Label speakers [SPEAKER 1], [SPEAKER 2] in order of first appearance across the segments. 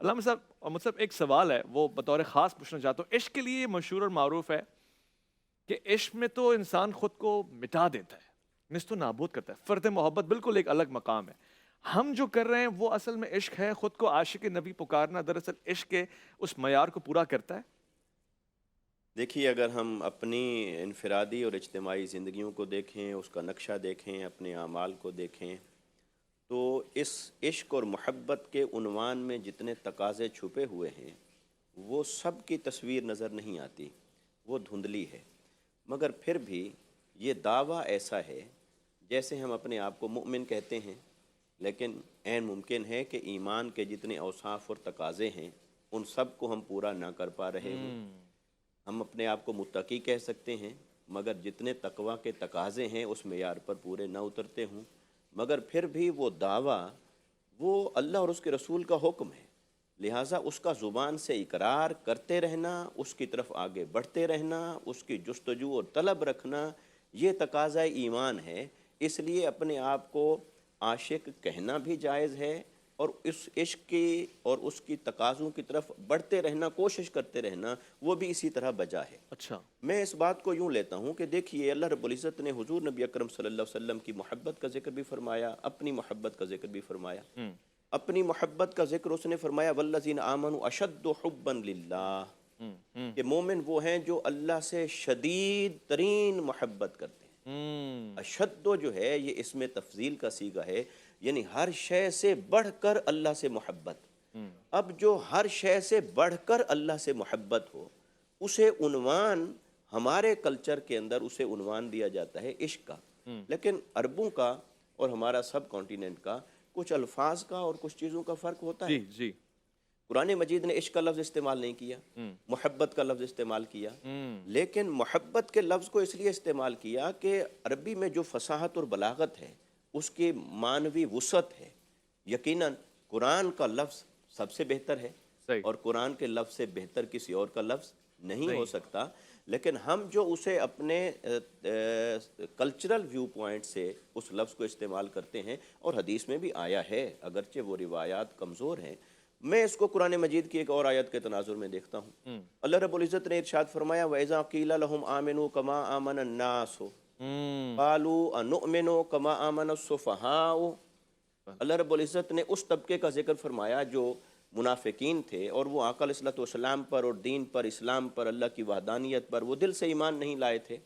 [SPEAKER 1] علامہ صاحب مجھ سے ایک سوال ہے، وہ بطور خاص پوچھنا چاہتا ہوں۔ عشق کے لیے یہ مشہور اور معروف ہے کہ عشق میں تو انسان خود کو مٹا دیتا ہے، نیست و نابود کرتا ہے۔ فرد محبت بالکل ایک الگ مقام ہے۔ ہم جو کر رہے ہیں وہ اصل میں عشق ہے، خود کو عاشق نبی پکارنا دراصل عشق کے اس معیار کو پورا کرتا ہے۔
[SPEAKER 2] دیکھیے، اگر ہم اپنی انفرادی اور اجتماعی زندگیوں کو دیکھیں، اس کا نقشہ دیکھیں، اپنے اعمال کو دیکھیں، تو اس عشق اور محبت کے عنوان میں جتنے تقاضے چھپے ہوئے ہیں وہ سب کی تصویر نظر نہیں آتی، وہ دھندلی ہے۔ مگر پھر بھی یہ دعویٰ ایسا ہے جیسے ہم اپنے آپ کو مومن کہتے ہیں، لیکن عین ممکن ہے کہ ایمان کے جتنے اوصاف اور تقاضے ہیں ان سب کو ہم پورا نہ کر پا رہے ہوں۔ ہم اپنے آپ کو متقی کہہ سکتے ہیں، مگر جتنے تقویٰ کے تقاضے ہیں اس معیار پر پورے نہ اترتے ہوں۔ مگر پھر بھی وہ دعویٰ وہ اللہ اور اس کے رسول کا حکم ہے، لہٰذا اس کا زبان سے اقرار کرتے رہنا، اس کی طرف آگے بڑھتے رہنا، اس کی جستجو اور طلب رکھنا، یہ تقاضۂ ایمان ہے۔ اس لیے اپنے آپ کو عاشق کہنا بھی جائز ہے، اور اس عشق کی اور اس کی تقاضوں کی طرف بڑھتے رہنا، کوشش کرتے رہنا، وہ بھی اسی طرح بجا ہے۔
[SPEAKER 1] اچھا،
[SPEAKER 2] میں اس بات کو یوں لیتا ہوں کہ دیکھیے، اللہ رب العزت نے حضور نبی اکرم صلی اللہ علیہ وسلم کی محبت کا ذکر بھی فرمایا، اپنی محبت کا ذکر بھی فرمایا۔ اپنی محبت کا ذکر اس نے فرمایا والذین آمنوا اشد حبا للہ، کہ مومن وہ ہیں جو اللہ سے شدید ترین محبت کرتے ہیں۔ اشد جو ہے یہ اسم تفضیل کا صیغہ ہے، یعنی ہر شے سے بڑھ کر اللہ سے محبت۔ اب جو ہر شے سے بڑھ کر اللہ سے محبت ہو، اسے عنوان ہمارے کلچر کے اندر اسے عنوان دیا جاتا ہے عشق کا، لیکن عربوں کا اور ہمارا سب کانٹیننٹ کا کچھ الفاظ کا اور کچھ چیزوں کا فرق ہوتا ہے۔
[SPEAKER 1] جی جی،
[SPEAKER 2] قرآن مجید نے عشق کا لفظ استعمال نہیں کیا، محبت کا لفظ استعمال کیا، لیکن محبت کے لفظ کو اس لیے استعمال کیا کہ عربی میں جو فصاحت اور بلاغت ہے، اس کی معنوی وسعت ہے۔ یقیناً قرآن کا لفظ سب سے بہتر ہے،
[SPEAKER 1] صحیح،
[SPEAKER 2] اور قرآن کے لفظ سے بہتر کسی اور کا لفظ نہیں ہو سکتا، لیکن ہم جو اسے اپنے کلچرل ویو پوائنٹ سے اس لفظ کو استعمال کرتے ہیں، اور حدیث میں بھی آیا ہے اگرچہ وہ روایات کمزور ہیں۔ میں اس کو قرآن مجید کی ایک اور آیت کے تناظر میں دیکھتا ہوں۔ اللہ رب العزت نے ارشاد فرمایا وَإِذَا قِيلَ لَهُمْ آمِنُوا كَمَا آمَنَ النَّاسُ قَالُوا أَنُؤْمِنُ كَمَا آمَنَ السُّفَهَاءُ۔ اللہ رب العزت نے اس طبقے کا ذکر فرمایا جو منافقین تھے، اور وہ آقا علیہ الصلوۃ والسلام پر اور دین پر، اسلام پر، اللہ کی وحدانیت پر وہ دل سے ایمان نہیں لائے تھے،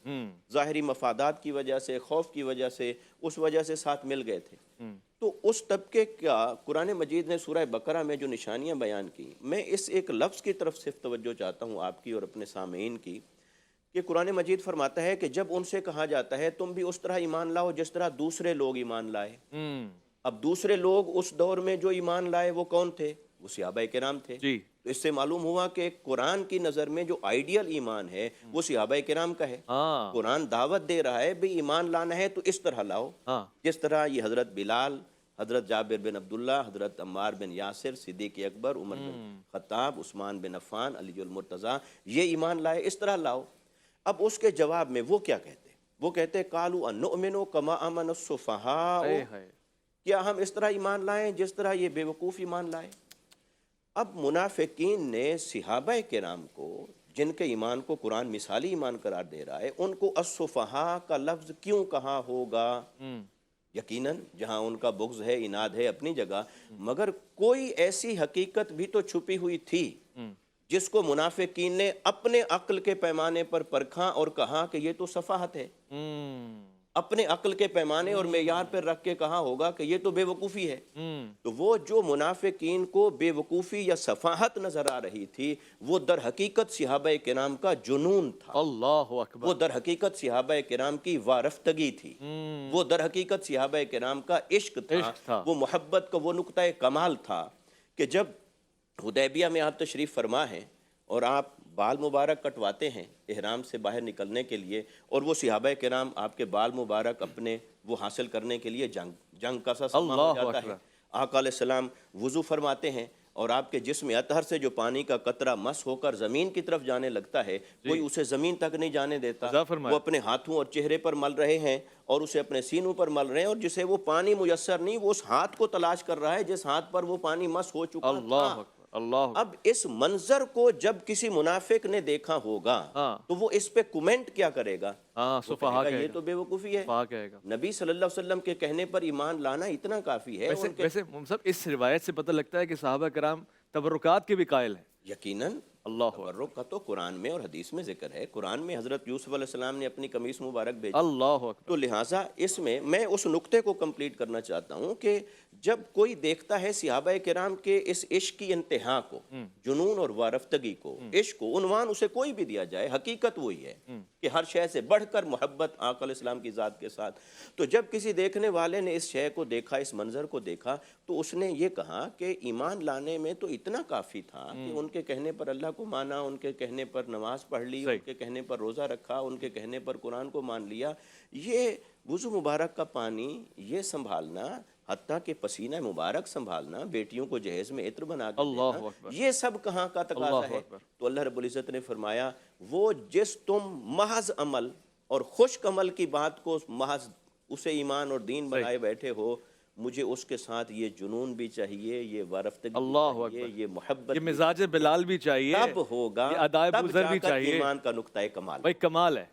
[SPEAKER 2] ظاہری مفادات کی وجہ سے، خوف کی وجہ سے، اس وجہ سے ساتھ مل گئے تھے۔ تو اس طبقے کا قرآن مجید نے سورہ بقرہ میں جو نشانیاں بیان کی، میں اس ایک لفظ کی طرف صرف توجہ چاہتا ہوں آپ کی اور اپنے سامعین کی، کہ قرآن مجید فرماتا ہے کہ جب ان سے کہا جاتا ہے تم بھی اس طرح ایمان لاؤ جس طرح دوسرے لوگ ایمان لائے۔ اب دوسرے لوگ اس دور میں جو ایمان لائے وہ کون تھے؟ وہ صحابہ کرام تھے۔
[SPEAKER 1] جی،
[SPEAKER 2] تو اس سے معلوم ہوا کہ قرآن کی نظر میں جو آئیڈیل ایمان ہے وہ صحابہ کرام کا ہے۔
[SPEAKER 1] ہاں
[SPEAKER 2] قرآن دعوت دے رہا ہے بھی ایمان لانا ہے تو اس طرح لاؤ،
[SPEAKER 1] ہاں،
[SPEAKER 2] جس طرح یہ حضرت بلال، حضرت جابر بن عبداللہ، حضرت عمار بن یاسر، صدیق اکبر، عمر بن خطاب، عثمان بن عفان، علی المرتضیٰ، یہ ایمان لائے، اس طرح لاؤ۔ اب اس کے جواب میں وہ کیا کہتے ہیں؟ وہ کہتے ہیں قالوا انؤمن کما آمن السفہاء،
[SPEAKER 1] اے ہائے،
[SPEAKER 2] کیا ہم اس طرح ایمان لائیں جس طرح یہ بے وقوف ایمان لائے؟ اب منافقین نے صحابہ کرام کو، جن کے ایمان کو قرآن مثالی ایمان قرار دے رہا ہے، ان کو السفہاء کا لفظ کیوں کہا ہوگا؟ یقیناً جہاں ان کا بغض ہے، اناد ہے اپنی جگہ، مگر کوئی ایسی حقیقت بھی تو چھپی ہوئی تھی جس کو منافقین نے اپنے عقل کے پیمانے پر پرکھا اور کہا کہ یہ تو سفاہت ہے۔ اپنے عقل کے پیمانے اور معیار پر رکھ کے کہا ہوگا کہ یہ تو بے وقوفی ہے۔ تو وہ جو منافقین کو بے وقوفی یا سفاہت نظر آ رہی تھی، وہ در حقیقت صحابہ کرام کا جنون تھا،
[SPEAKER 1] اللہ
[SPEAKER 2] وہ
[SPEAKER 1] اکبر،
[SPEAKER 2] در حقیقت صحابہ کرام کی وارفتگی تھی، وہ در حقیقت صحابہ کرام کا عشق تھا، وہ محبت کا وہ نقطۂ کمال تھا کہ جب حدیبیہ میں آپ تشریف فرما ہیں اور آپ بال مبارک کٹواتے ہیں احرام سے باہر نکلنے کے لیے، اور وہ صحابہ کرام آپ کے بال مبارک اپنے وہ حاصل کرنے کے لیے جنگ کا سا سامان ہو جاتا ہے۔ آقا علیہ السلام وضو فرماتے ہیں اور آپ کے جسم اطہر سے جو پانی کا قطرہ مس ہو کر زمین کی طرف جانے لگتا ہے، کوئی اسے زمین تک نہیں جانے دیتا، وہ اپنے ہاتھوں اور چہرے پر مل رہے ہیں اور اسے اپنے سینوں پر مل رہے ہیں، اور جسے وہ پانی میسر نہیں، وہ اس ہاتھ کو تلاش کر رہا ہے جس ہاتھ پر وہ پانی مس ہو چکا تھا۔
[SPEAKER 1] اللہ
[SPEAKER 2] اب اس منظر کو جب کسی منافق نے دیکھا ہوگا
[SPEAKER 1] ہاں
[SPEAKER 2] تو وہ اس پہ کومنٹ کیا کرے گا؟
[SPEAKER 1] ہاں
[SPEAKER 2] وہ
[SPEAKER 1] صفحہ
[SPEAKER 2] کہے گا
[SPEAKER 1] کہے
[SPEAKER 2] یہ
[SPEAKER 1] گا،
[SPEAKER 2] تو بے وقوفی ہے۔
[SPEAKER 1] صفحہ کہے گا۔
[SPEAKER 2] نبی صلی اللہ علیہ وسلم کے کہنے پر ایمان لانا اتنا کافی ہے۔ ان کے
[SPEAKER 1] ویسے صاحب اس روایت سے پتہ لگتا ہے کہ صحابہ کرام تبرکات کے بھی قائل ہیں۔
[SPEAKER 2] یقیناً
[SPEAKER 1] اللہ
[SPEAKER 2] تبرک کا تو قرآن میں اور حدیث میں ذکر ہے۔ قرآن میں حضرت یوسف علیہ السلام نے اپنی قمیص مبارک بھیجی،
[SPEAKER 1] اللہ اکبر۔
[SPEAKER 2] تو لہٰذا اس میں اس نقطے کو کمپلیٹ کرنا چاہتا ہوں کہ جب کوئی دیکھتا ہے صحابہ کرام کے اس عشق کی انتہا کو، جنون اور وارفتگی کو، عشق کو، عنوان اسے کوئی بھی دیا جائے، حقیقت وہی ہے کہ ہر شے سے بڑھ کر محبت آقا علیہ السلام کی ذات کے ساتھ۔ تو جب کسی دیکھنے والے نے اس شے کو دیکھا، اس منظر کو دیکھا، تو اس نے یہ کہا کہ ایمان لانے میں تو اتنا کافی تھا کہ ان کے کہنے پر اللہ کو مانا، ان کے کہنے پر نماز پڑھ لی، ان کے کہنے پر روزہ رکھا، ان کے کہنے پر قرآن کو مان لیا۔ یہ وضو مبارک کا پانی یہ سنبھالنا، حتیٰ کہ پسینہ مبارک سنبھالنا، بیٹیوں کو جہیز میں عطر بنا کے
[SPEAKER 1] اللہ
[SPEAKER 2] دینا،
[SPEAKER 1] اکبر۔
[SPEAKER 2] یہ سب کہاں کا تقاضا
[SPEAKER 1] اللہ
[SPEAKER 2] ہے؟
[SPEAKER 1] اکبر۔
[SPEAKER 2] تو اللہ رب العزت نے فرمایا وہ جس تم محض عمل اور خشک عمل کی بات کو محض اسے ایمان اور دین بنائے بیٹھے ہو، مجھے اس کے ساتھ یہ جنون بھی چاہیے، یہ وارفتگی بھی
[SPEAKER 1] اللہ
[SPEAKER 2] چاہیے،
[SPEAKER 1] اکبر،
[SPEAKER 2] یہ محبت
[SPEAKER 1] یہ
[SPEAKER 2] بھی
[SPEAKER 1] مزاج بلال بھی چاہیے،
[SPEAKER 2] تب ہوگا،
[SPEAKER 1] یہ ادائے
[SPEAKER 2] تب
[SPEAKER 1] بزر
[SPEAKER 2] جا
[SPEAKER 1] بھی
[SPEAKER 2] کر
[SPEAKER 1] چاہیے۔
[SPEAKER 2] ایمان کا نقطۂ کمال۔
[SPEAKER 1] بھائی کمال ہے۔